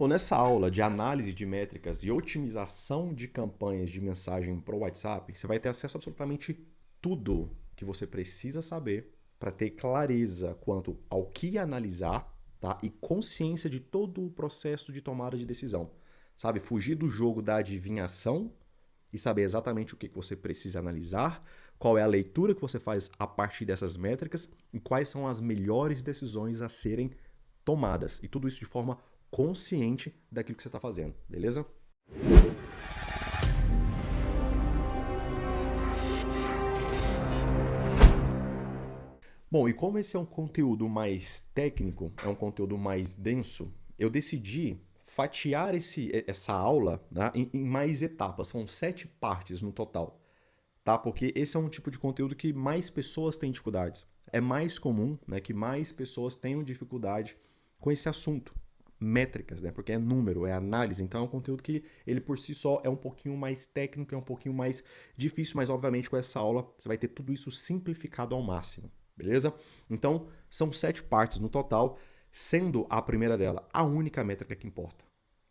Bom, nessa aula de análise de métricas e otimização de campanhas de mensagem para o WhatsApp, você vai ter acesso a absolutamente tudo que você precisa saber para ter clareza quanto ao que analisar, tá? E consciência de todo o processo de tomada de decisão. Sabe, fugir do jogo da adivinhação e saber exatamente o que você precisa analisar, qual é a leitura que você faz a partir dessas métricas e quais são as melhores decisões a serem tomadas. E tudo isso de forma consciente daquilo que você está fazendo, beleza? Bom, e como esse é um conteúdo mais técnico, é um conteúdo mais denso, eu decidi fatiar essa aula, né, em mais etapas. São 7 partes no total, tá? Porque esse é um tipo de conteúdo que mais pessoas têm dificuldades. É mais comum, né, que mais pessoas tenham dificuldade com esse assunto. Métricas, né? Porque é número, é análise. Então é um conteúdo que ele por si só é um pouquinho mais técnico, é um pouquinho mais difícil, mas obviamente com essa aula você vai ter tudo isso simplificado ao máximo, beleza? Então são 7 partes no total, sendo a primeira dela a única métrica que importa.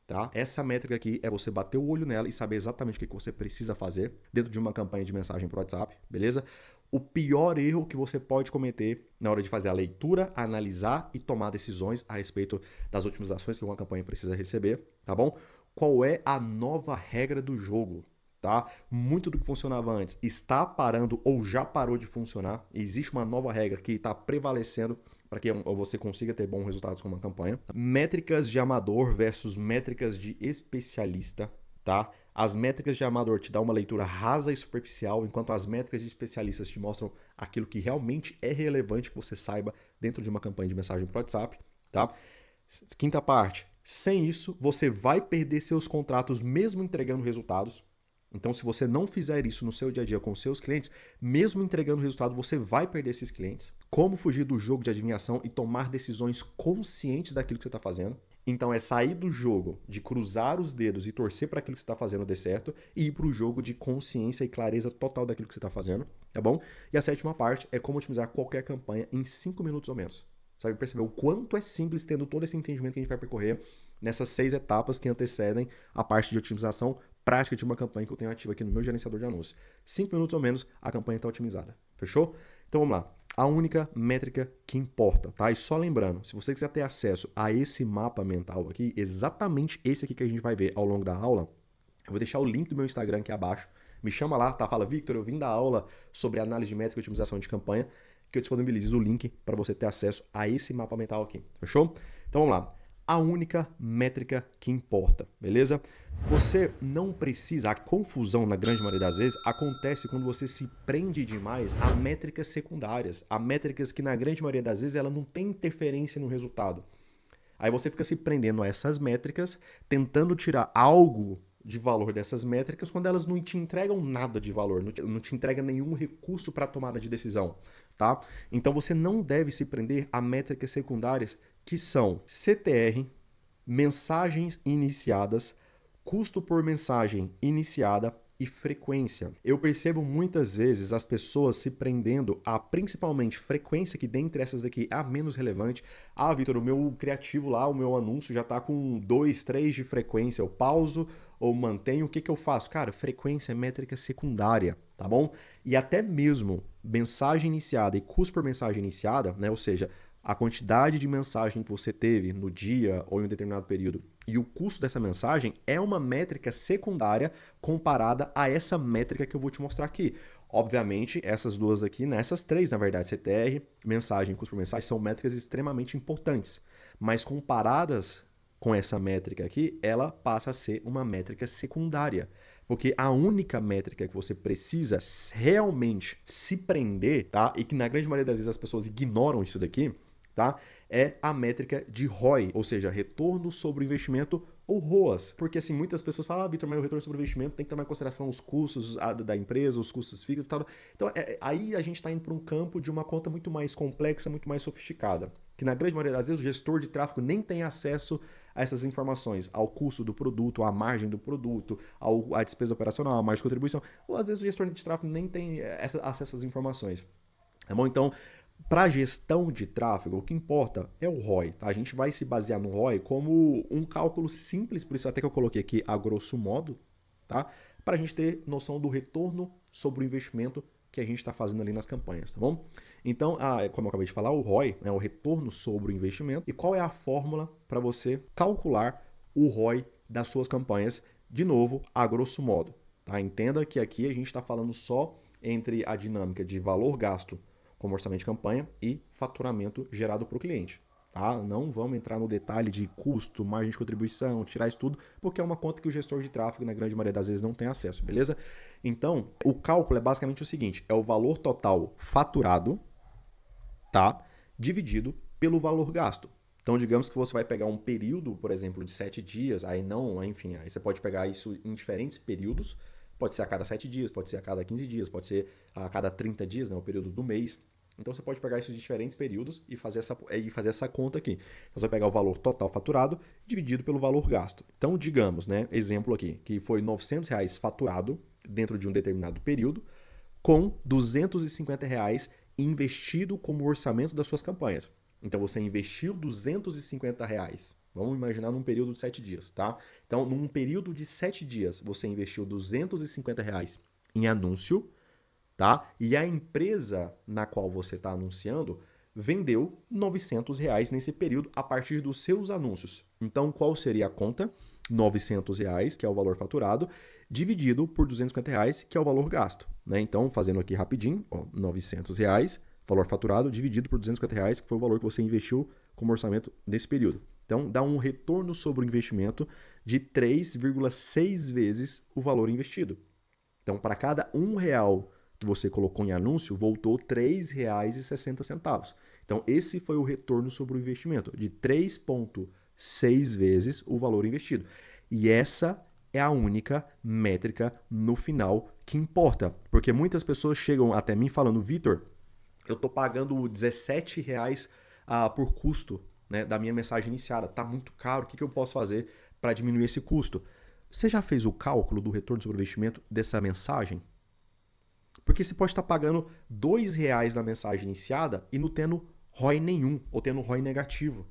Tá? Essa métrica aqui é você bater o olho nela e saber exatamente o que você precisa fazer dentro de uma campanha de mensagem para o WhatsApp, beleza? O pior erro que você pode cometer na hora de fazer a leitura, analisar e tomar decisões a respeito das otimizações que uma campanha precisa receber, tá bom? Qual é a nova regra do jogo? Tá? Muito do que funcionava antes está parando ou já parou de funcionar. Existe uma nova regra que está prevalecendo para que você consiga ter bons resultados com uma campanha. Métricas de amador versus métricas de especialista, tá? As métricas de amador te dão uma leitura rasa e superficial, enquanto as métricas de especialistas te mostram aquilo que realmente é relevante que você saiba dentro de uma campanha de mensagem para o WhatsApp, tá? Quinta parte, sem isso, você vai perder seus contratos mesmo entregando resultados. Então, se você não fizer isso no seu dia a dia com os seus clientes, mesmo entregando resultado, você vai perder esses clientes. Como fugir do jogo de adivinhação e tomar decisões conscientes daquilo que você está fazendo. Então, é sair do jogo de cruzar os dedos e torcer para aquilo que você está fazendo dê certo e ir para o jogo de consciência e clareza total daquilo que você está fazendo, tá bom? E a sétima parte é como otimizar qualquer campanha em 5 minutos ou menos. Sabe, perceber o quanto é simples tendo todo esse entendimento que a gente vai percorrer nessas 6 etapas que antecedem a parte de otimização prática de uma campanha que eu tenho ativa aqui no meu gerenciador de anúncios. 5 minutos ou menos, a campanha está otimizada. Fechou? Então vamos lá. A única métrica que importa, tá? E só lembrando, se você quiser ter acesso a esse mapa mental aqui, exatamente esse aqui que a gente vai ver ao longo da aula, eu vou deixar o link do meu Instagram aqui abaixo. Me chama lá, tá? Fala, Victor, eu vim da aula sobre análise de métrica e otimização de campanha, que eu disponibilizo o link para você ter acesso a esse mapa mental aqui. Fechou? Então vamos lá. A única métrica que importa, beleza? Você não precisa, a confusão na grande maioria das vezes acontece quando você se prende demais a métricas secundárias, a métricas que na grande maioria das vezes ela não tem interferência no resultado. Aí você fica se prendendo a essas métricas, tentando tirar algo de valor dessas métricas quando elas não te entregam nada de valor, não te entregam nenhum recurso para a tomada de decisão, tá? Então você não deve se prender a métricas secundárias que são CTR, mensagens iniciadas, custo por mensagem iniciada e frequência. Eu percebo muitas vezes as pessoas se prendendo a principalmente frequência, que dentre essas daqui é a menos relevante. Ah, Vitor, o meu criativo lá, o meu anúncio já está com 2, 3 de frequência. Eu pauso ou mantenho, o que eu faço? Cara, frequência é métrica secundária, tá bom? E até mesmo mensagem iniciada e custo por mensagem iniciada, né? Ou seja, a quantidade de mensagem que você teve no dia ou em um determinado período e o custo dessa mensagem é uma métrica secundária comparada a essa métrica que eu vou te mostrar aqui. Obviamente, essas duas aqui, essas três, na verdade, CTR, mensagem e custo por mensagem, são métricas extremamente importantes, mas comparadas com essa métrica aqui, ela passa a ser uma métrica secundária. Porque a única métrica que você precisa realmente se prender, tá? E que na grande maioria das vezes as pessoas ignoram isso daqui, tá? É a métrica de ROI, ou seja, retorno sobre o investimento ou ROAS. Porque assim, muitas pessoas falam, Vitor, mas o retorno sobre o investimento tem que tomar em consideração os custos da empresa, os custos fixos e tal. Então, aí a gente está indo para um campo de uma conta muito mais complexa, muito mais sofisticada. Que na grande maioria das vezes o gestor de tráfego nem tem acesso a essas informações, ao custo do produto, à margem do produto, à despesa operacional, à margem de contribuição. Ou às vezes o gestor de tráfego nem tem acesso a essas informações. Tá bom? Então, Para a gestão de tráfego, o que importa é o ROI, tá? A gente vai se basear no ROI como um cálculo simples, por isso até que eu coloquei aqui a grosso modo, tá? Para a gente ter noção do retorno sobre o investimento que a gente está fazendo ali nas campanhas, tá bom? Então, como eu acabei de falar, o ROI é o retorno sobre o investimento. E qual é a fórmula para você calcular o ROI das suas campanhas? De novo, a grosso modo, tá? Entenda que aqui a gente está falando só entre a dinâmica de valor gasto como orçamento de campanha e faturamento gerado para o cliente. Tá? Não vamos entrar no detalhe de custo, margem de contribuição, tirar isso tudo, porque é uma conta que o gestor de tráfego, na grande maioria das vezes, não tem acesso, beleza? Então, o cálculo é basicamente o seguinte: é o valor total faturado, tá? Dividido pelo valor gasto. Então, digamos que você vai pegar um período, por exemplo, de 7 dias, aí não, enfim, aí você pode pegar isso em diferentes períodos, pode ser a cada 7 dias, pode ser a cada 15 dias, pode ser a cada 30 dias, né, o período do mês. Então você pode pegar isso de diferentes períodos e fazer essa conta aqui. Então você vai pegar o valor total faturado dividido pelo valor gasto. Então, digamos, né, exemplo aqui, que foi R$ 900 faturado dentro de um determinado período, com R$ 250 investido como orçamento das suas campanhas. Então você investiu R$ 250. Vamos imaginar num período de 7 dias, tá? Então, num período de 7 dias, você investiu R$ 250 em anúncio, tá? E a empresa na qual você está anunciando vendeu R$ 900 nesse período a partir dos seus anúncios. Então, qual seria a conta? R$ 900, que é o valor faturado, dividido por R$ 250, que é o valor gasto. Né? Então, fazendo aqui rapidinho, ó, R$ 900, valor faturado, dividido por R$ 250, que foi o valor que você investiu como orçamento nesse período. Então, dá um retorno sobre o investimento de 3,6 vezes o valor investido. Então, para cada R$ 1 que você colocou em anúncio, voltou R$ 3,60. Então, esse foi o retorno sobre o investimento, de 3,6 vezes o valor investido. E essa é a única métrica no final que importa. Porque muitas pessoas chegam até mim falando: Vitor, eu estou pagando R$ 17 por custo, né, da minha mensagem iniciada. Está muito caro, o que eu posso fazer para diminuir esse custo? Você já fez o cálculo do retorno sobre o investimento dessa mensagem? Porque você pode estar pagando R$ 2 na mensagem iniciada e não tendo ROI nenhum, ou tendo ROI negativo.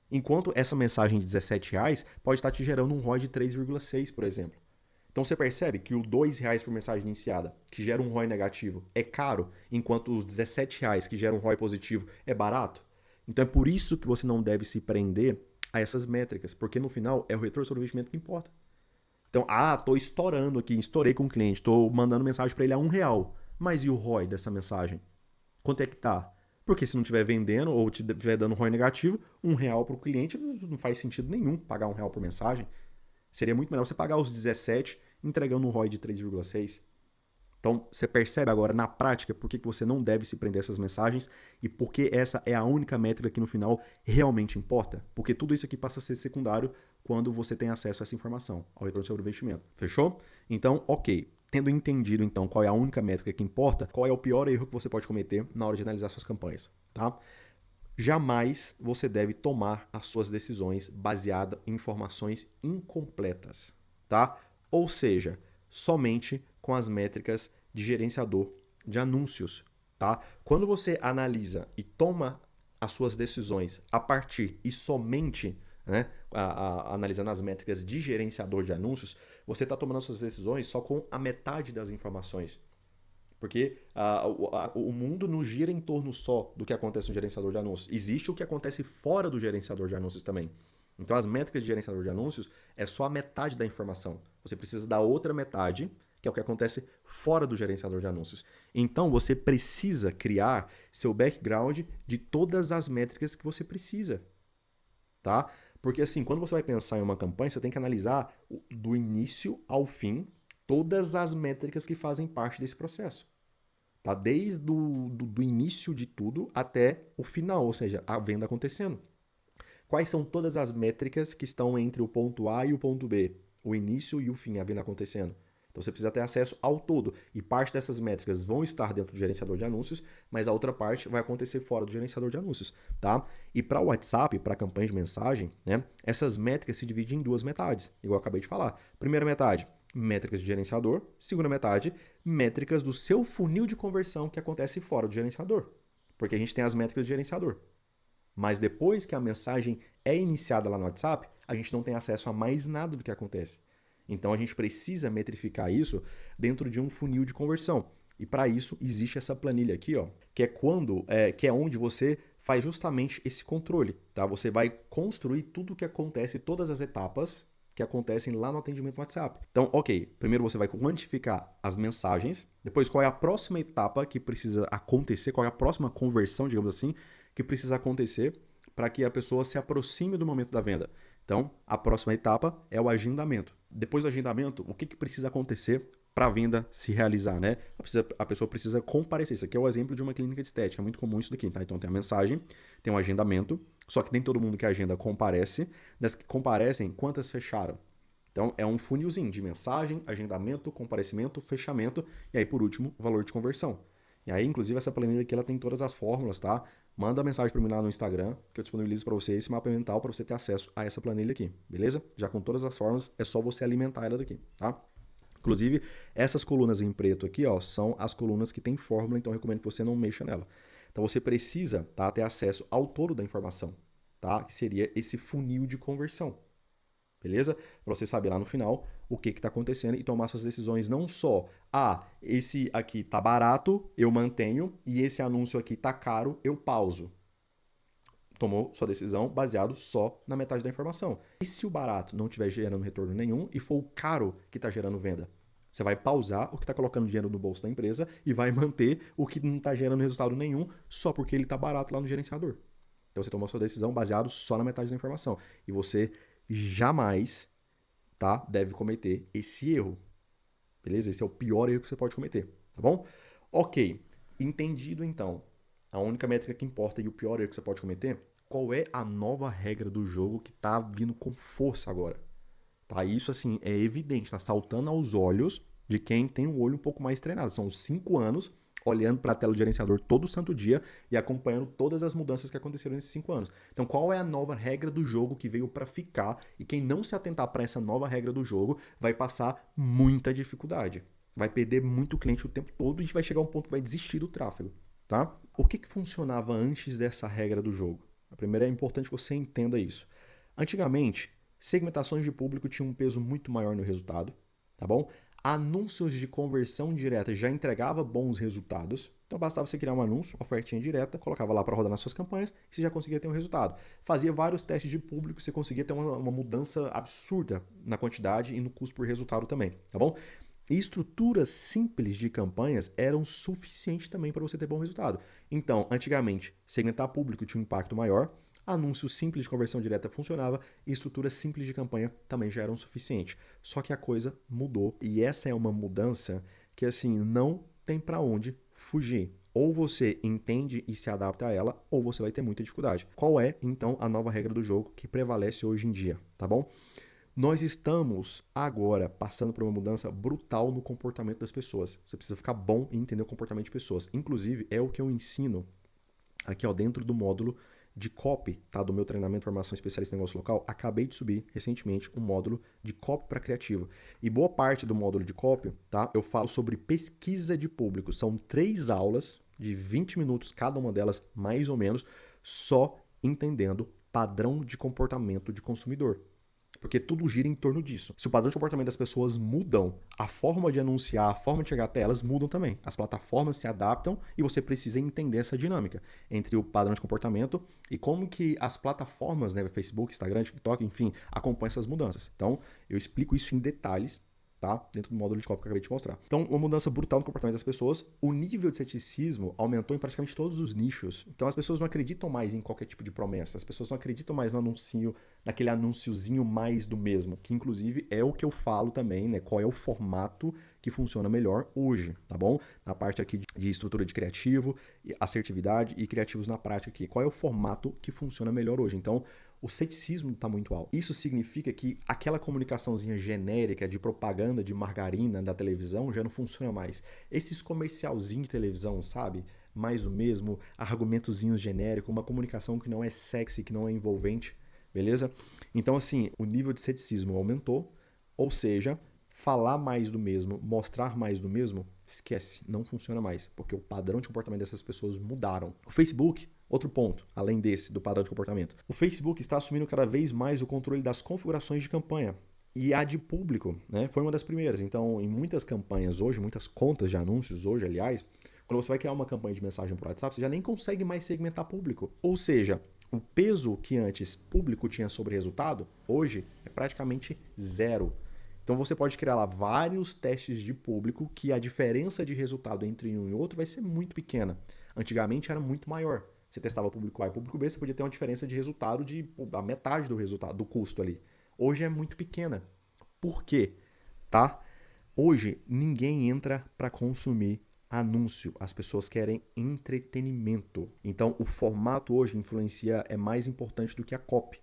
Enquanto essa mensagem de R$ 17 pode estar te gerando um ROI de 3,6, por exemplo. Então você percebe que o R$ 2 por mensagem iniciada, que gera um ROI negativo, é caro, enquanto os R$ 17 que geram um ROI positivo é barato? Então é por isso que você não deve se prender a essas métricas, porque no final é o retorno sobre o investimento que importa. Então, tô estourando aqui, estourei com o cliente, tô mandando mensagem para ele a R$ 1. Mas e o ROI dessa mensagem? Quanto é que tá? Porque se não estiver vendendo ou estiver dando ROI negativo, R$ 1 para o cliente não faz sentido nenhum pagar R$ 1 por mensagem. Seria muito melhor você pagar os 17 entregando um ROI de 3,6. Então, você percebe agora na prática por que você não deve se prender a essas mensagens e por que essa é a única métrica que no final realmente importa. Porque tudo isso aqui passa a ser secundário quando você tem acesso a essa informação, ao retorno sobre o investimento. Fechou? Então, ok. Tendo entendido, então, qual é a única métrica que importa, qual é o pior erro que você pode cometer na hora de analisar suas campanhas, tá? Jamais você deve tomar as suas decisões baseadas em informações incompletas, tá? Ou seja, somente com as métricas de gerenciador de anúncios, tá? Quando você analisa e toma as suas decisões a partir e somente, né, analisando as métricas de gerenciador de anúncios, você está tomando as suas decisões só com a metade das informações. Porque o mundo não gira em torno só do que acontece no gerenciador de anúncios. Existe o que acontece fora do gerenciador de anúncios também. Então, as métricas de gerenciador de anúncios é só a metade da informação. Você precisa da outra metade, que é o que acontece fora do gerenciador de anúncios. Então, você precisa criar seu background de todas as métricas que você precisa. Tá? Porque assim, quando você vai pensar em uma campanha, você tem que analisar do início ao fim todas as métricas que fazem parte desse processo. Tá? Desde do início de tudo até o final, ou seja, a venda acontecendo. Quais são todas as métricas que estão entre o ponto A e o ponto B? O início e o fim, a venda acontecendo. Então você precisa ter acesso ao todo. E parte dessas métricas vão estar dentro do gerenciador de anúncios, mas a outra parte vai acontecer fora do gerenciador de anúncios. Tá? E para o WhatsApp, para a campanha de mensagem, né, essas métricas se dividem em duas metades, igual eu acabei de falar. Primeira metade, métricas de gerenciador. Segunda metade, métricas do seu funil de conversão que acontece fora do gerenciador. porque a gente tem as métricas de gerenciador. Mas depois que a mensagem é iniciada lá no WhatsApp, a gente não tem acesso a mais nada do que acontece. Então a gente precisa metrificar isso dentro de um funil de conversão. E para isso existe essa planilha aqui, ó, que é onde você faz justamente esse controle, tá? Você vai construir tudo o que acontece, todas as etapas que acontecem lá no atendimento no WhatsApp. Então, ok, primeiro você vai quantificar as mensagens, depois qual é a próxima etapa que precisa acontecer, qual é a próxima conversão, digamos assim, que precisa acontecer para que a pessoa se aproxime do momento da venda. Então, a próxima etapa é o agendamento. Depois do agendamento, o que precisa acontecer para a venda se realizar, né? A pessoa precisa comparecer. Isso aqui é o exemplo de uma clínica de estética, é muito comum isso daqui, tá? Então tem a mensagem, tem um agendamento, só que nem todo mundo que agenda comparece. Das que comparecem, quantas fecharam? Então é um funilzinho de mensagem, agendamento, comparecimento, fechamento e aí por último, valor de conversão. E aí, inclusive, essa planilha aqui ela tem todas as fórmulas, tá? Manda mensagem para mim lá no Instagram, que eu disponibilizo para você esse mapa mental para você ter acesso a essa planilha aqui, beleza? Já com todas as fórmulas, é só você alimentar ela daqui, tá? Inclusive, essas colunas em preto aqui, ó, são as colunas que tem fórmula, então eu recomendo que você não mexa nela. Então você precisa, tá, ter acesso ao todo da informação, tá? Que seria esse funil de conversão. Beleza? Para você saber lá no final o que está acontecendo e tomar suas decisões não só, esse aqui tá barato, eu mantenho, e esse anúncio aqui tá caro, eu pauso. Tomou sua decisão baseado só na metade da informação. E se o barato não estiver gerando retorno nenhum e for o caro que está gerando venda? Você vai pausar o que está colocando dinheiro no bolso da empresa e vai manter o que não está gerando resultado nenhum só porque ele está barato lá no gerenciador. Então você tomou sua decisão baseado só na metade da informação. E você jamais, tá, deve cometer esse erro. Beleza? Esse é o pior erro que você pode cometer, tá bom? Ok, entendido então a única métrica que importa e o pior erro que você pode cometer, qual é a nova regra do jogo que tá vindo com força agora? Tá? Isso assim é evidente, tá saltando aos olhos de quem tem o olho um pouco mais treinado. São 5 anos olhando para a tela do gerenciador todo santo dia e acompanhando todas as mudanças que aconteceram nesses 5 anos. Então, qual é a nova regra do jogo que veio para ficar? E quem não se atentar para essa nova regra do jogo vai passar muita dificuldade. Vai perder muito cliente o tempo todo e vai chegar a um ponto que vai desistir do tráfego, tá? O que funcionava antes dessa regra do jogo? A primeira é importante que você entenda isso. Antigamente, segmentações de público tinham um peso muito maior no resultado, tá bom? Anúncios de conversão direta já entregava bons resultados. Então bastava você criar um anúncio, ofertinha direta, colocava lá para rodar nas suas campanhas e você já conseguia ter um resultado. Fazia vários testes de público e você conseguia ter uma mudança absurda na quantidade e no custo por resultado também, tá bom? E estruturas simples de campanhas eram suficientes também para você ter bom resultado. Então, antigamente, segmentar público tinha um impacto maior, anúncio simples de conversão direta funcionava e estruturas simples de campanha também já eram suficientes. Só que a coisa mudou e essa é uma mudança que assim não tem para onde fugir. Ou você entende e se adapta a ela, ou você vai ter muita dificuldade. Qual é então a nova regra do jogo que prevalece hoje em dia, tá bom? Nós estamos agora passando por uma mudança brutal no comportamento das pessoas. Você precisa ficar bom em entender o comportamento de pessoas. Inclusive, é o que eu ensino aqui ó, dentro do módulo de copy, tá? Do meu treinamento de formação especialista em negócio local. Acabei de subir recentemente um módulo de copy para criativo. E boa parte do módulo de copy, tá? Eu falo sobre pesquisa de público. São 3 aulas de 20 minutos, cada uma delas mais ou menos, só entendendo padrão de comportamento de consumidor. Porque tudo gira em torno disso. Se o padrão de comportamento das pessoas mudam, a forma de anunciar, a forma de chegar até elas mudam também. As plataformas se adaptam e você precisa entender essa dinâmica entre o padrão de comportamento e como que as plataformas, né, Facebook, Instagram, TikTok, enfim, acompanham essas mudanças. Então, eu explico isso em detalhes, tá? Dentro do módulo de copy que eu acabei de mostrar. Então, uma mudança brutal no comportamento das pessoas. O nível de ceticismo aumentou em praticamente todos os nichos. Então, as pessoas não acreditam mais em qualquer tipo de promessa. As pessoas não acreditam mais no anúncio, naquele anúnciozinho mais do mesmo, que inclusive é o que eu falo também, né? Qual é o formato que funciona melhor hoje, tá bom? Na parte aqui de estrutura de criativo, assertividade e criativos na prática aqui. Qual é o formato que funciona melhor hoje? Então, o ceticismo está muito alto. Isso significa que aquela comunicaçãozinha genérica de propaganda de margarina da televisão já não funciona mais. Esses comercialzinhos de televisão, sabe? Mais o mesmo, argumentozinhos genéricos, uma comunicação que não é sexy, que não é envolvente, beleza? Então, assim, o nível de ceticismo aumentou, ou seja, falar mais do mesmo, mostrar mais do mesmo, esquece, não funciona mais, porque o padrão de comportamento dessas pessoas mudaram. O Facebook, outro ponto, além desse, do padrão de comportamento. O Facebook está assumindo cada vez mais o controle das configurações de campanha. E a de público, né, foi uma das primeiras. Então, em muitas campanhas hoje, muitas contas de anúncios hoje, aliás, quando você vai criar uma campanha de mensagem por WhatsApp, você já nem consegue mais segmentar público. Ou seja, o peso que antes público tinha sobre resultado, hoje é praticamente zero. Então você pode criar lá vários testes de público que a diferença de resultado entre um e outro vai ser muito pequena. Antigamente era muito maior. Você testava público A e público B, você podia ter uma diferença de resultado de a metade do resultado, do custo ali. Hoje é muito pequena. Por quê? Tá? Hoje ninguém entra para consumir anúncio. As pessoas querem entretenimento. Então o formato hoje influencia, é mais importante do que a copy.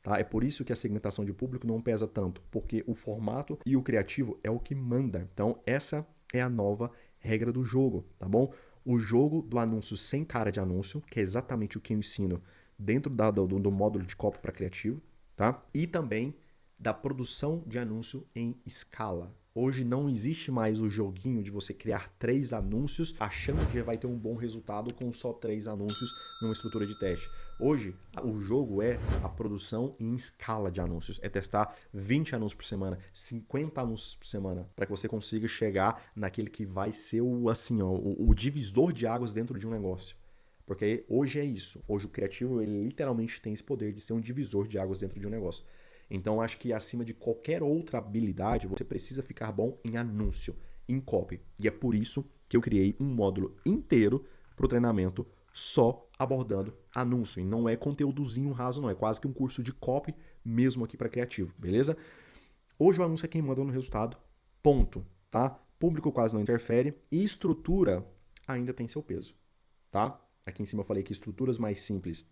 Tá? É por isso que a segmentação de público não pesa tanto, porque o formato e o criativo é o que manda. Então essa é a nova regra do jogo, tá bom? O jogo do anúncio sem cara de anúncio, que é exatamente o que eu ensino dentro do módulo de copy para criativo, tá? E também da produção de anúncio em escala. Hoje não existe mais o joguinho de você criar 3 anúncios achando que vai ter um bom resultado com só 3 anúncios numa estrutura de teste. Hoje, o jogo é a produção em escala de anúncios. É testar 20 anúncios por semana, 50 anúncios por semana, para que você consiga chegar naquele que vai ser o divisor de águas dentro de um negócio. Porque hoje é isso. Hoje o criativo, ele literalmente tem esse poder de ser um divisor de águas dentro de um negócio. Então, acho que acima de qualquer outra habilidade, você precisa ficar bom em anúncio, em copy. E é por isso que eu criei um módulo inteiro para o treinamento só abordando anúncio. E não é conteúdozinho raso, não. É quase que um curso de copy mesmo aqui para criativo, beleza? Hoje o anúncio é quem manda no resultado, ponto, tá? Público quase não interfere e estrutura ainda tem seu peso, tá? Aqui em cima eu falei que estruturas mais simples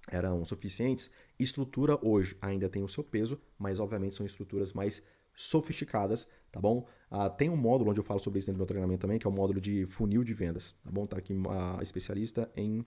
eram suficientes. Estrutura hoje ainda tem o seu peso, mas obviamente são estruturas mais sofisticadas, tá bom? Tem um módulo onde eu falo sobre isso dentro do meu treinamento também, que é o módulo de funil de vendas, tá bom? Tá aqui a especialista em...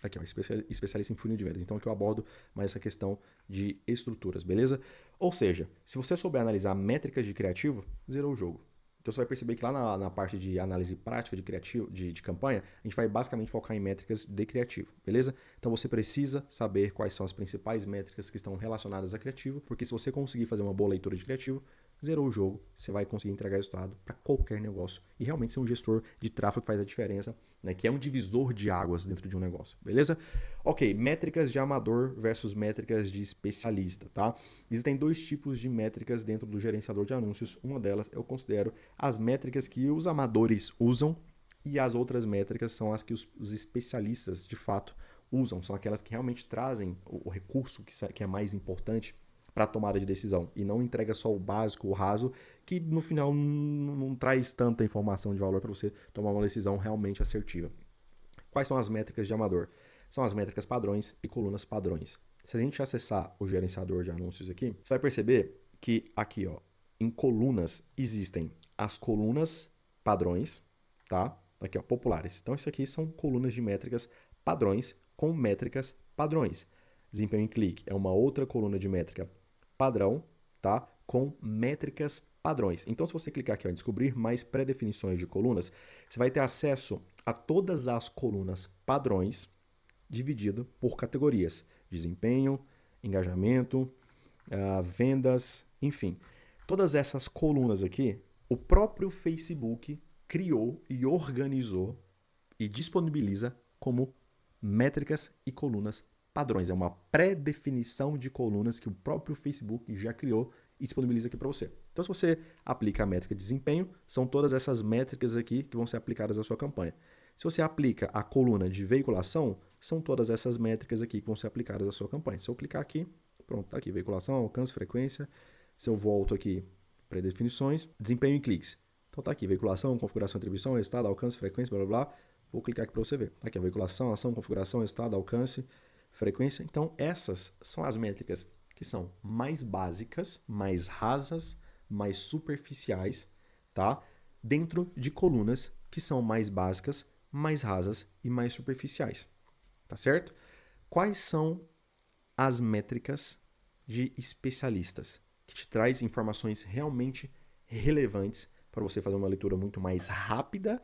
Aqui, ó, especialista em funil de vendas. Então aqui eu abordo mais essa questão de estruturas, beleza? Ou seja, se você souber analisar métricas de criativo, zerou o jogo. Então você vai perceber que lá na parte de análise prática de criativo, de campanha, a gente vai basicamente focar em métricas de criativo, beleza? Então você precisa saber quais são as principais métricas que estão relacionadas a criativo, porque se você conseguir fazer uma boa leitura de criativo, zerou o jogo, você vai conseguir entregar resultado para qualquer negócio e realmente ser um gestor de tráfego que faz a diferença, né? Que é um divisor de águas dentro de um negócio, beleza? Ok, métricas de amador versus métricas de especialista, tá? Existem 2 tipos de métricas dentro do gerenciador de anúncios. Uma delas eu considero as métricas que os amadores usam e as outras métricas são as que os especialistas de fato usam, são aquelas que realmente trazem o recurso que é mais importante para a tomada de decisão e não entrega só o básico, o raso, que no final não traz tanta informação de valor para você tomar uma decisão realmente assertiva. Quais são as métricas de amador? São as métricas padrões e colunas padrões. Se a gente acessar o gerenciador de anúncios aqui, você vai perceber que aqui, ó, em colunas existem as colunas padrões, tá? Aqui, ó, populares. Então, isso aqui são colunas de métricas padrões com métricas padrões. Desempenho em clique é uma outra coluna de métrica padrão, tá? Com métricas padrões. Então, se você clicar aqui em descobrir mais pré-definições de colunas, você vai ter acesso a todas as colunas padrões dividido por categorias: desempenho, engajamento, vendas, enfim. Todas essas colunas aqui, o próprio Facebook criou e organizou e disponibiliza como métricas e colunas padrões. É uma pré-definição de colunas que o próprio Facebook já criou e disponibiliza aqui para você. Então, se você aplica a métrica de desempenho, são todas essas métricas aqui que vão ser aplicadas à sua campanha. Se você aplica a coluna de veiculação, são todas essas métricas aqui que vão ser aplicadas à sua campanha. Se eu clicar aqui, pronto, tá aqui, veiculação, alcance, frequência. Se eu volto aqui, pré-definições, desempenho em cliques. Então tá aqui, veiculação, configuração, atribuição, resultado, alcance, frequência, blá blá blá. Vou clicar aqui para você ver. Tá aqui a veiculação, ação, configuração, resultado, alcance, frequência. Então essas são as métricas que são mais básicas, mais rasas, mais superficiais, tá? Dentro de colunas que são mais básicas, mais rasas e mais superficiais, tá certo? Quais são as métricas de especialistas? que te traz informações realmente relevantes para você fazer uma leitura muito mais rápida,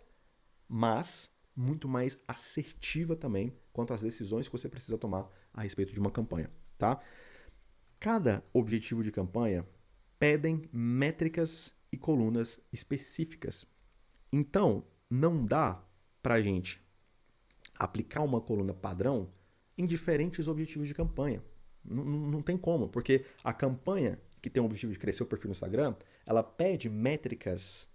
mas muito mais assertiva também quanto às decisões que você precisa tomar a respeito de uma campanha, tá? Cada objetivo de campanha pedem métricas e colunas específicas. Então, não dá para a gente aplicar uma coluna padrão em diferentes objetivos de campanha. Não tem como, porque a campanha que tem o objetivo de crescer o perfil no Instagram, ela pede métricas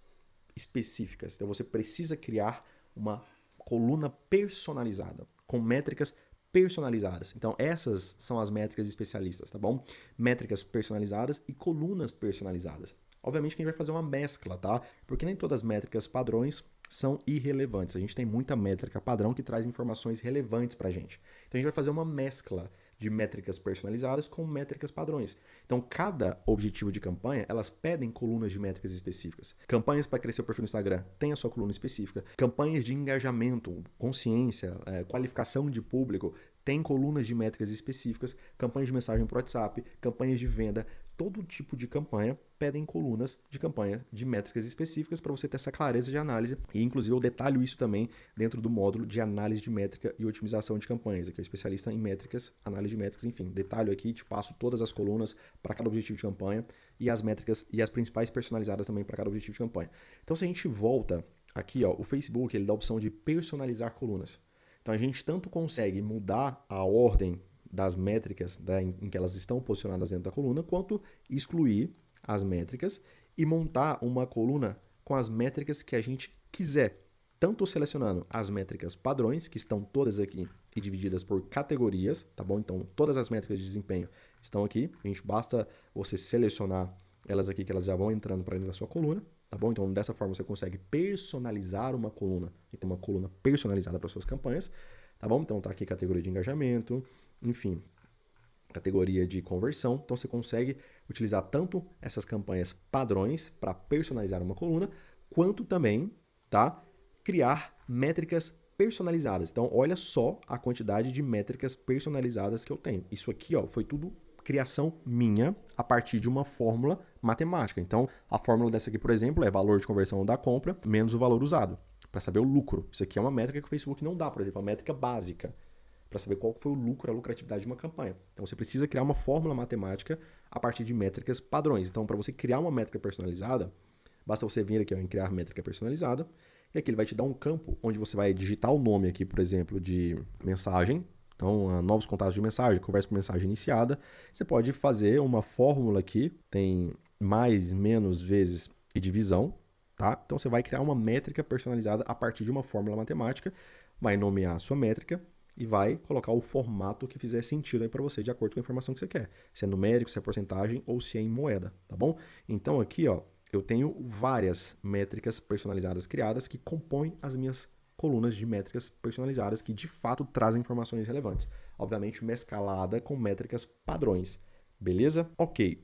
específicas. Então você precisa criar uma coluna personalizada, com métricas personalizadas. Então essas são as métricas especialistas, tá bom? Métricas personalizadas e colunas personalizadas. Obviamente que a gente vai fazer uma mescla, tá? Porque nem todas as métricas padrões são irrelevantes. A gente tem muita métrica padrão que traz informações relevantes pra gente. Então a gente vai fazer uma mescla de métricas personalizadas com métricas padrões. Então, cada objetivo de campanha, elas pedem colunas de métricas específicas. Campanhas para crescer o perfil no Instagram tem a sua coluna específica. Campanhas de engajamento, consciência, qualificação de público, tem colunas de métricas específicas. Campanhas de mensagem para WhatsApp, campanhas de venda, todo tipo de campanha pedem colunas de campanha de métricas específicas para você ter essa clareza de análise. E, inclusive, eu detalho isso também dentro do módulo de análise de métrica e otimização de campanhas. Aqui é o especialista em métricas, análise de métricas, enfim. Detalho aqui, te passo todas as colunas para cada objetivo de campanha e as métricas e as principais personalizadas também para cada objetivo de campanha. Então, se a gente volta aqui, ó, o Facebook, ele dá a opção de personalizar colunas. Então, a gente tanto consegue mudar a ordem das métricas, né, em que elas estão posicionadas dentro da coluna, quanto excluir as métricas e montar uma coluna com as métricas que a gente quiser, tanto selecionando as métricas padrões, que estão todas aqui e divididas por categorias, tá bom? Então, todas as métricas de desempenho estão aqui, basta você selecionar elas aqui, que elas já vão entrando para dentro da sua coluna, tá bom? Então, dessa forma, você consegue personalizar uma coluna e ter uma coluna personalizada para suas campanhas, tá bom? Então, tá aqui categoria de engajamento, enfim, categoria de conversão. Então, você consegue utilizar tanto essas campanhas padrões para personalizar uma coluna, quanto também, tá? Criar métricas personalizadas. Então, olha só a quantidade de métricas personalizadas que eu tenho. Isso aqui, ó, foi tudo criação minha a partir de uma fórmula matemática. Então, a fórmula dessa aqui, por exemplo, é valor de conversão da compra menos o valor usado, para saber o lucro. Isso aqui é uma métrica que o Facebook não dá, por exemplo, uma métrica básica, para saber qual foi o lucro, a lucratividade de uma campanha. Então, você precisa criar uma fórmula matemática a partir de métricas padrões. Então, para você criar uma métrica personalizada, basta você vir aqui ó, em criar métrica personalizada, e aqui ele vai te dar um campo onde você vai digitar o nome aqui, por exemplo, de mensagem. Então, novos contatos de mensagem, conversa por mensagem iniciada. Você pode fazer uma fórmula aqui, tem mais, menos, vezes e divisão, tá? Então, você vai criar uma métrica personalizada a partir de uma fórmula matemática, vai nomear a sua métrica e vai colocar o formato que fizer sentido aí para você, de acordo com a informação que você quer. Se é numérico, se é porcentagem ou se é em moeda, tá bom? Então, aqui, ó, eu tenho várias métricas personalizadas criadas que compõem as minhas colunas de métricas personalizadas que de fato trazem informações relevantes. Obviamente, mesclada com métricas padrões. Beleza? Ok.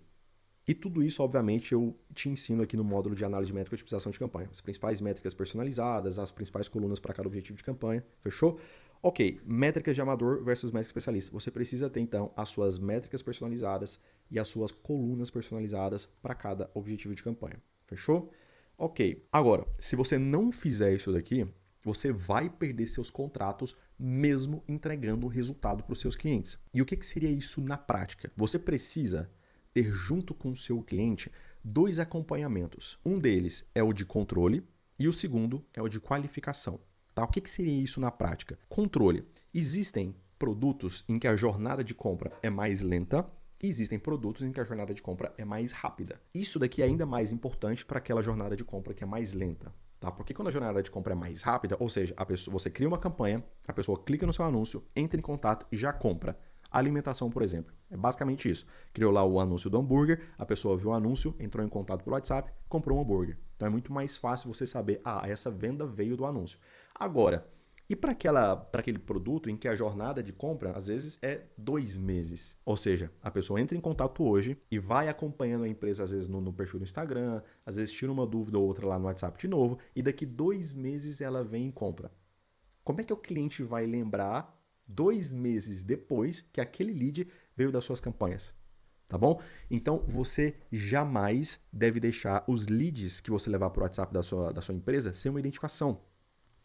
E tudo isso, obviamente, eu te ensino aqui no módulo de análise de métrica e otimização de campanha. As principais métricas personalizadas, as principais colunas para cada objetivo de campanha. Fechou? Ok, métricas de amador versus métrica especialista. Você precisa ter, então, as suas métricas personalizadas e as suas colunas personalizadas para cada objetivo de campanha. Fechou? Ok. Agora, se você não fizer isso daqui, você vai perder seus contratos mesmo entregando o resultado para os seus clientes. E o que seria isso na prática? Você precisa ter junto com o seu cliente 2 acompanhamentos. Um deles é o de controle e o segundo é o de qualificação. Tá? O que seria isso na prática? Controle. Existem produtos em que a jornada de compra é mais lenta e existem produtos em que a jornada de compra é mais rápida. Isso daqui é ainda mais importante para aquela jornada de compra que é mais lenta. Tá? Porque quando a jornada de compra é mais rápida, ou seja, você cria uma campanha, a pessoa clica no seu anúncio, entra em contato e já compra. Alimentação, por exemplo. É basicamente isso. Criou lá o anúncio do hambúrguer, a pessoa viu o anúncio, entrou em contato pelo WhatsApp, comprou um hambúrguer. Então é muito mais fácil você saber, essa venda veio do anúncio. Agora, e para aquele produto em que a jornada de compra, às vezes, é 2 meses? Ou seja, a pessoa entra em contato hoje e vai acompanhando a empresa, às vezes, no perfil do Instagram, às vezes tira uma dúvida ou outra lá no WhatsApp de novo, e daqui 2 meses ela vem e compra. Como é que o cliente vai lembrar 2 meses depois que aquele lead veio das suas campanhas? tá bom? Então, você jamais deve deixar os leads que você levar para o WhatsApp da sua empresa sem uma identificação.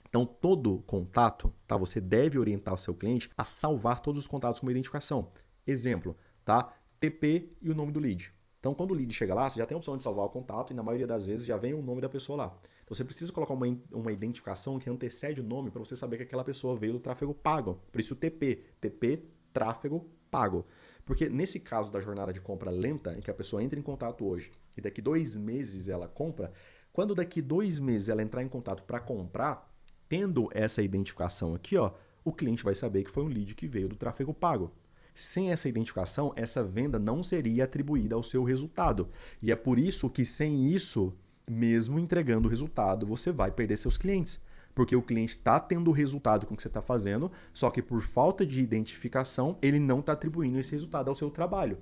Então, todo contato, tá? Você deve orientar o seu cliente a salvar todos os contatos com uma identificação. Exemplo, tá? TP e o nome do lead. Então, quando o lead chega lá, você já tem a opção de salvar o contato e na maioria das vezes já vem o nome da pessoa lá. Então, você precisa colocar uma identificação que antecede o nome para você saber que aquela pessoa veio do tráfego pago. Por isso, o TP. TP, tráfego pago. Porque nesse caso da jornada de compra lenta, em que a pessoa entra em contato hoje e daqui 2 meses ela compra, quando daqui 2 meses ela entrar em contato para comprar, tendo essa identificação aqui, ó, o cliente vai saber que foi um lead que veio do tráfego pago. Sem essa identificação, essa venda não seria atribuída ao seu resultado. E é por isso que sem isso, mesmo entregando o resultado, você vai perder seus clientes. Porque o cliente está tendo o resultado com o que você está fazendo, só que por falta de identificação, ele não está atribuindo esse resultado ao seu trabalho.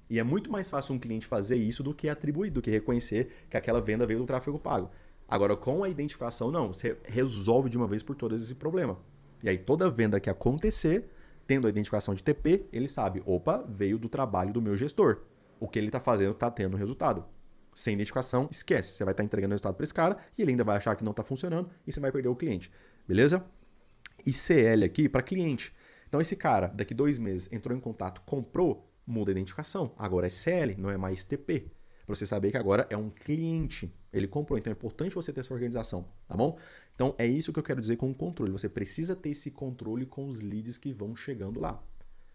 E é muito mais fácil um cliente fazer isso do que atribuir, do que reconhecer que aquela venda veio do tráfego pago. Agora, com a identificação, não. Você resolve de uma vez por todas esse problema. E aí, toda venda que acontecer, tendo a identificação de TP, ele sabe, opa, veio do trabalho do meu gestor. O que ele está fazendo está tendo resultado. Sem identificação, esquece. Você vai estar entregando resultado para esse cara e ele ainda vai achar que não está funcionando e você vai perder o cliente. Beleza? E CL aqui para cliente. Então, esse cara, daqui 2 meses, entrou em contato, comprou, muda a identificação. Agora é CL, não é mais TP. Para você saber que agora é um cliente. Ele comprou, então é importante você ter essa organização, tá bom? Então é isso que eu quero dizer com o controle. Você precisa ter esse controle com os leads que vão chegando lá,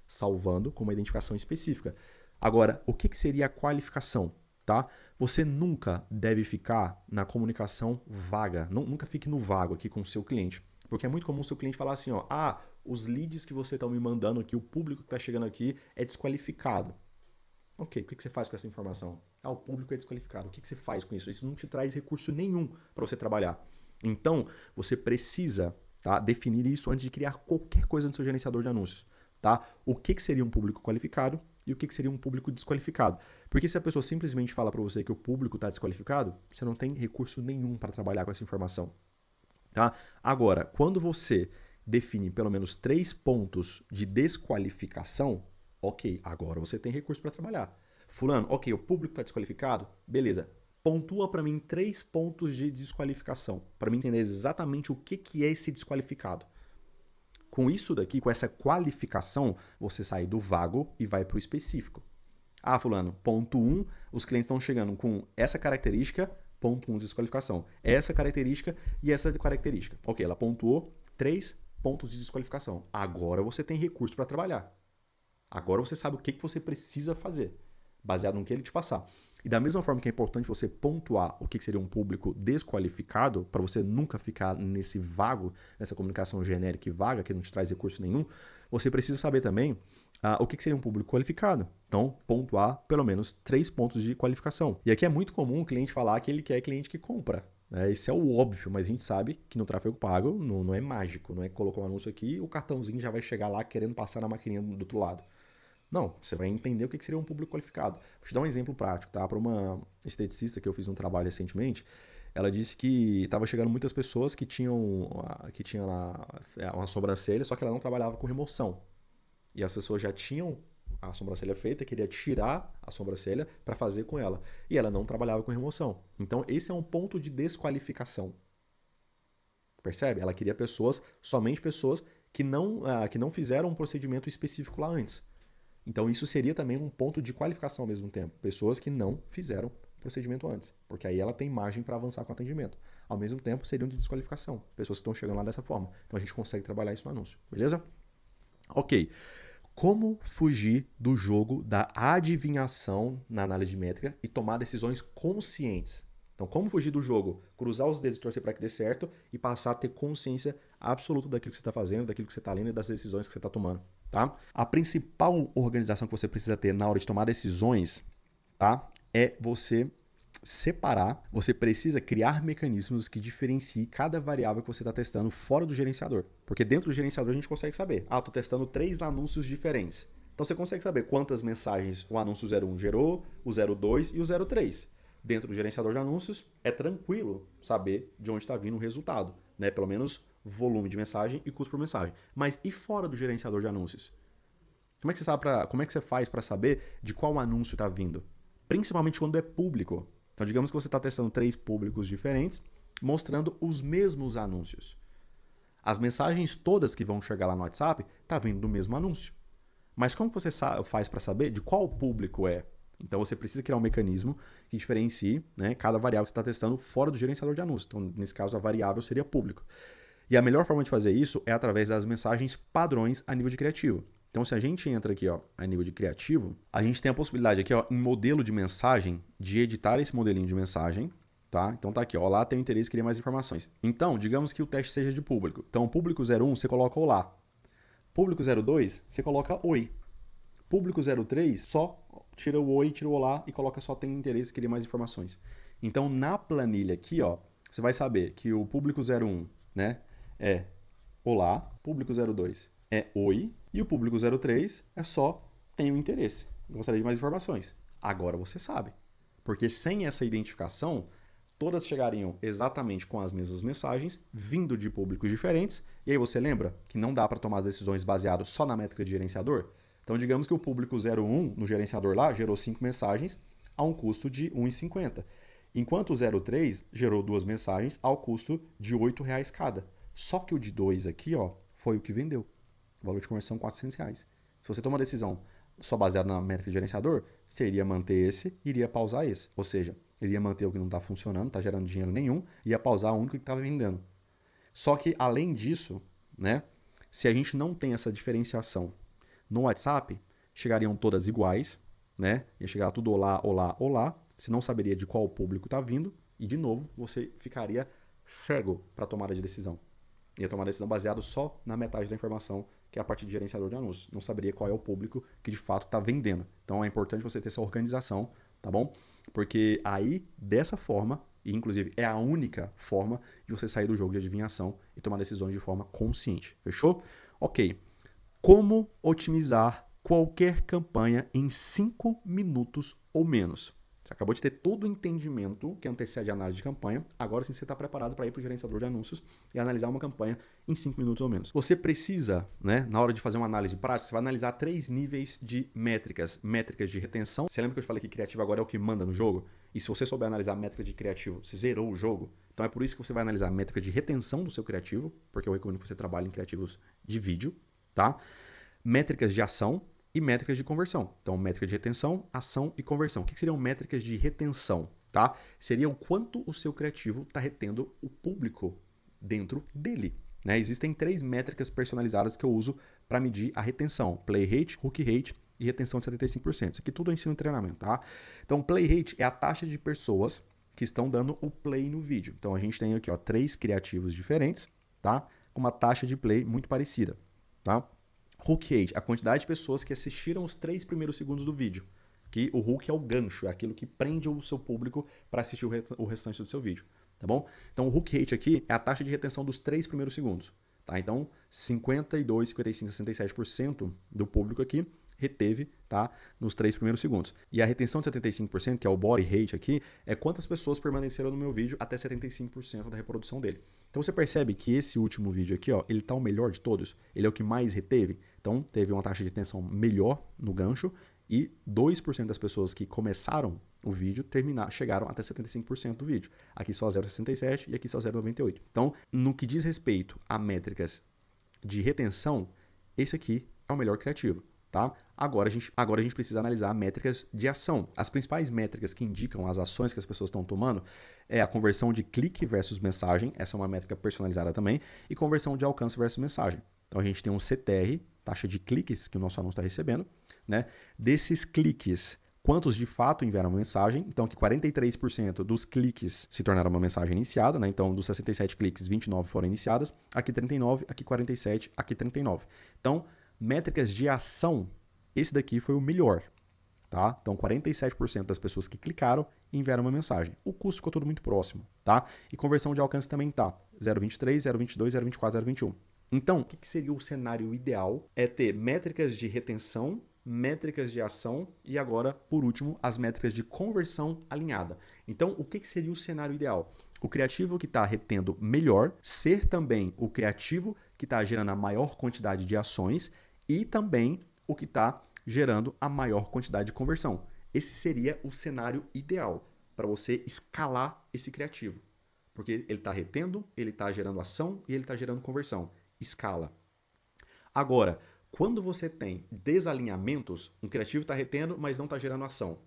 salvando com uma identificação específica. Agora, o que seria a qualificação? Tá? Você nunca deve ficar na comunicação vaga. Nunca fique no vago aqui com o seu cliente. Porque é muito comum o seu cliente falar assim, ó, os leads que você está me mandando aqui, o público que está chegando aqui é desqualificado. Ok, o que você faz com essa informação? O público é desqualificado. O que você faz com isso? Isso não te traz recurso nenhum para você trabalhar. Então, você precisa, tá, definir isso antes de criar qualquer coisa no seu gerenciador de anúncios. Tá? O que seria um público qualificado e o que seria um público desqualificado. Porque se a pessoa simplesmente fala para você que o público está desqualificado, você não tem recurso nenhum para trabalhar com essa informação. Tá? Agora, quando você define pelo menos 3 pontos de desqualificação, ok, agora você tem recurso para trabalhar. Fulano, ok, o público está desqualificado, beleza. Pontua para mim 3 pontos de desqualificação, para mim entender exatamente o que é esse desqualificado. Com isso daqui, com essa qualificação, você sai do vago e vai para o específico. Fulano, ponto 1, os clientes estão chegando com essa característica, ponto 1 de desqualificação. Essa característica e essa característica. Ok, ela pontuou 3 pontos de desqualificação. Agora você tem recurso para trabalhar. Agora você sabe o que você precisa fazer, baseado no que ele te passar. E da mesma forma que é importante você pontuar o que seria um público desqualificado, para você nunca ficar nesse vago, nessa comunicação genérica e vaga, que não te traz recurso nenhum, você precisa saber também o que seria um público qualificado. Então, pontuar pelo menos 3 pontos de qualificação. E aqui é muito comum o cliente falar que ele quer cliente que compra. Esse é o óbvio, mas a gente sabe que no tráfego pago não é mágico, não é colocar um anúncio aqui e o cartãozinho já vai chegar lá querendo passar na maquininha do outro lado. Não, você vai entender o que seria um público qualificado. Vou te dar um exemplo prático, tá? Para uma esteticista que eu fiz um trabalho recentemente, ela disse que estava chegando muitas pessoas que tinham lá uma sobrancelha, só que ela não trabalhava com remoção. E as pessoas já tinham a sobrancelha feita, queria tirar a sobrancelha para fazer com ela. E ela não trabalhava com remoção. Então, esse é um ponto de desqualificação. Percebe? Ela queria somente pessoas que não fizeram um procedimento específico lá antes. Então, isso seria também um ponto de qualificação ao mesmo tempo. Pessoas que não fizeram procedimento antes. Porque aí ela tem margem para avançar com o atendimento. Ao mesmo tempo, seriam de desqualificação. Pessoas que estão chegando lá dessa forma. Então, a gente consegue trabalhar isso no anúncio. Beleza? Ok. Como fugir do jogo da adivinhação na análise de métrica e tomar decisões conscientes? Então, como fugir do jogo? Cruzar os dedos e torcer para que dê certo e passar a ter consciência absoluta daquilo que você está fazendo, daquilo que você está lendo e das decisões que você está tomando. Tá? A principal organização que você precisa ter na hora de tomar decisões, tá, é você separar, você precisa criar mecanismos que diferenciem cada variável que você está testando fora do gerenciador. Porque dentro do gerenciador a gente consegue saber, estou testando 3 anúncios diferentes. Então você consegue saber quantas mensagens o anúncio 01 gerou, o 02 e o 03. Dentro do gerenciador de anúncios é tranquilo saber de onde está vindo o resultado, né? Pelo menos volume de mensagem e custo por mensagem. Mas e fora do gerenciador de anúncios? Como é que você faz para saber de qual anúncio está vindo? Principalmente quando é público. Então, digamos que você está testando 3 públicos diferentes, mostrando os mesmos anúncios. As mensagens todas que vão chegar lá no WhatsApp tá vindo do mesmo anúncio. Mas como você faz para saber de qual público é? Então você precisa criar um mecanismo que diferencie, né, cada variável que você está testando fora do gerenciador de anúncios. Então, nesse caso, a variável seria público. E a melhor forma de fazer isso é através das mensagens padrões a nível de criativo. Então, se a gente entra aqui ó, a nível de criativo, a gente tem a possibilidade aqui ó, em modelo de mensagem, de editar esse modelinho de mensagem. Tá? Então tá aqui, ó, olá, tenho interesse, queria mais informações. Então, digamos que o teste seja de público. Então, público 01, você coloca olá. Público 02, você coloca oi. Público 03, só tira o oi, tira o olá e coloca só tenho interesse, queria mais informações. Então, na planilha aqui, ó, você vai saber que o público 01, né, é olá, público 02 é oi e o público 03 é só tenho interesse. Gostaria de mais informações. Agora você sabe. Porque sem essa identificação, todas chegariam exatamente com as mesmas mensagens, vindo de públicos diferentes. E aí você lembra que não dá para tomar decisões baseadas só na métrica de gerenciador? Então, digamos que o público 01 no gerenciador lá gerou 5 mensagens a um custo de R$ 1,50. Enquanto o 03 gerou 2 mensagens ao custo de R$ 8,00 cada. Só que o de 2 aqui ó, foi o que vendeu. O valor de conversão R$ 400. Se você toma uma decisão só baseada na métrica de gerenciador, você iria manter esse e iria pausar esse. Ou seja, iria manter o que não está funcionando, não está gerando dinheiro nenhum, e ia pausar o único que estava vendendo. Só que, além disso, né, se a gente não tem essa diferenciação no WhatsApp, chegariam todas iguais, né? Ia chegar tudo olá, olá, olá. Você não saberia de qual público está vindo e, de novo, você ficaria cego para a tomada de decisão. Ia tomar a decisão baseada só na metade da informação, que é a parte de gerenciador de anúncios. Não saberia qual é o público que de fato está vendendo. Então é importante você ter essa organização, tá bom? Porque aí, dessa forma, e inclusive é a única forma de você sair do jogo de adivinhação e tomar decisões de forma consciente. Fechou? Ok. Como otimizar qualquer campanha em 5 minutos ou menos? Você acabou de ter todo o entendimento que antecede a análise de campanha. Agora sim você está preparado para ir para o gerenciador de anúncios e analisar uma campanha em 5 minutos ou menos. Você precisa, né, na hora de fazer uma análise prática, você vai analisar 3 níveis de métricas. Métricas de retenção. Você lembra que eu te falei que criativo agora é o que manda no jogo? E se você souber analisar a métrica de criativo, você zerou o jogo. Então é por isso que você vai analisar a métrica de retenção do seu criativo, porque eu recomendo que você trabalhe em criativos de vídeo, tá? Métricas de ação e métricas de conversão. Então, métrica de retenção, ação e conversão. O que seriam métricas de retenção? Tá? Seria o quanto o seu criativo está retendo o público dentro dele. Né? Existem 3 métricas personalizadas que eu uso para medir a retenção. Play rate, hook rate e retenção de 75%. Isso aqui tudo eu ensino no treinamento. Tá? Então, play rate é a taxa de pessoas que estão dando o play no vídeo. Então, a gente tem aqui ó, 3 criativos diferentes, tá? Com uma taxa de play muito parecida. Tá? Hook rate, a quantidade de pessoas que assistiram os 3 primeiros segundos do vídeo. Que o hook é o gancho, é aquilo que prende o seu público para assistir o restante do seu vídeo. Tá bom? Então o hook rate aqui é a taxa de retenção dos 3 primeiros segundos. Tá? Então 52, 55, 67% do público aqui reteve, tá, nos 3 primeiros segundos. E a retenção de 75%, que é o body rate aqui, é quantas pessoas permaneceram no meu vídeo até 75% da reprodução dele. Então você percebe que esse último vídeo aqui, ó, ele tá o melhor de todos, ele é o que mais reteve. Então teve uma taxa de retenção melhor no gancho e 2% das pessoas que começaram o vídeo chegaram até 75% do vídeo. Aqui só 0,67 e aqui só 0,98. Então, no que diz respeito a métricas de retenção, esse aqui é o melhor criativo. Tá? Agora a gente precisa analisar métricas de ação. As principais métricas que indicam as ações que as pessoas estão tomando é a conversão de clique versus mensagem, essa é uma métrica personalizada também, e conversão de alcance versus mensagem. Então a gente tem um CTR, taxa de cliques que o nosso anúncio está recebendo, né? Desses cliques, quantos de fato enviaram uma mensagem? Então aqui 43% dos cliques se tornaram uma mensagem iniciada, né? Então dos 67 cliques, 29 foram iniciadas, aqui 39, aqui 47, aqui 39. Então métricas de ação, esse daqui foi o melhor, tá? Então 47% das pessoas que clicaram enviaram uma mensagem. O custo ficou tudo muito próximo, tá? E conversão de alcance também tá, 0,23, 0,22, 0,24, 0,21. Então, o que seria o cenário ideal? É ter métricas de retenção, métricas de ação e agora, por último, as métricas de conversão alinhada. Então, o que seria o cenário ideal? O criativo que está retendo melhor ser também o criativo que está gerando a maior quantidade de ações e também o que está gerando a maior quantidade de conversão. Esse seria o cenário ideal para você escalar esse criativo. Porque ele está retendo, ele está gerando ação e ele está gerando conversão. Escala. Agora, quando você tem desalinhamentos, um criativo está retendo, mas não está gerando ação.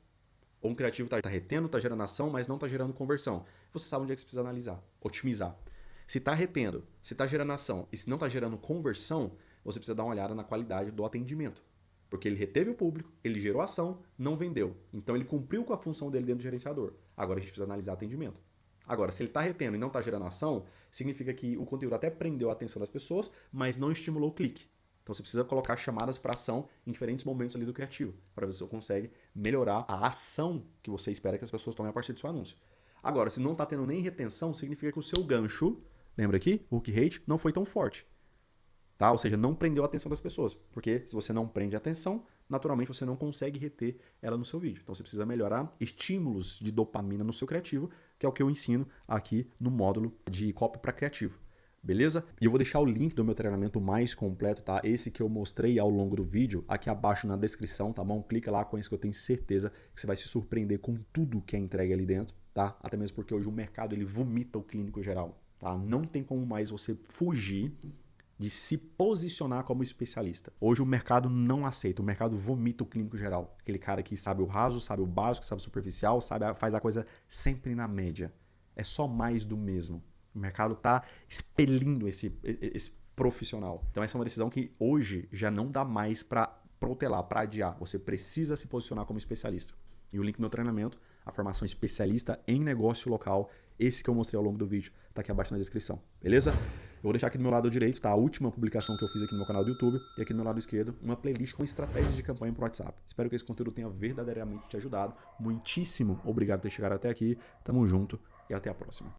Ou um criativo está retendo, está gerando ação, mas não está gerando conversão. Você sabe onde é que você precisa analisar, otimizar. Se está retendo, se está gerando ação e se não está gerando conversão, você precisa dar uma olhada na qualidade do atendimento. Porque ele reteve o público, ele gerou ação, não vendeu. Então ele cumpriu com a função dele dentro do gerenciador. Agora a gente precisa analisar atendimento. Agora, se ele está retendo e não está gerando ação, significa que o conteúdo até prendeu a atenção das pessoas, mas não estimulou o clique. Então você precisa colocar chamadas para ação em diferentes momentos ali do criativo, para ver se você consegue melhorar a ação que você espera que as pessoas tomem a partir do seu anúncio. Agora, se não está tendo nem retenção, significa que o seu gancho, lembra aqui, o hook rate, não foi tão forte. Tá? Ou seja, não prendeu a atenção das pessoas. Porque se você não prende a atenção, naturalmente você não consegue reter ela no seu vídeo. Então você precisa melhorar estímulos de dopamina no seu criativo, que é o que eu ensino aqui no módulo de copy para criativo. Beleza? E eu vou deixar o link do meu treinamento mais completo, tá? Esse que eu mostrei ao longo do vídeo, aqui abaixo na descrição, tá bom? Clica lá com isso que eu tenho certeza que você vai se surpreender com tudo que é entregue ali dentro, tá? Até mesmo porque hoje o mercado ele vomita o clínico geral, tá? Não tem como mais você fugir de se posicionar como especialista. Hoje o mercado não aceita, o mercado vomita o clínico geral. Aquele cara que sabe o raso, sabe o básico, sabe o superficial, faz a coisa sempre na média. É só mais do mesmo. O mercado está expelindo esse profissional. Então essa é uma decisão que hoje já não dá mais para protelar, para adiar. Você precisa se posicionar como especialista. E o link do meu treinamento, a formação especialista em negócio local, esse que eu mostrei ao longo do vídeo, está aqui abaixo na descrição. Beleza? Eu vou deixar aqui do meu lado direito, tá? A última publicação que eu fiz aqui no meu canal do YouTube e aqui do meu lado esquerdo, uma playlist com estratégias de campanha para o WhatsApp. Espero que esse conteúdo tenha verdadeiramente te ajudado. Muitíssimo obrigado por ter chegado até aqui. Tamo junto e até a próxima.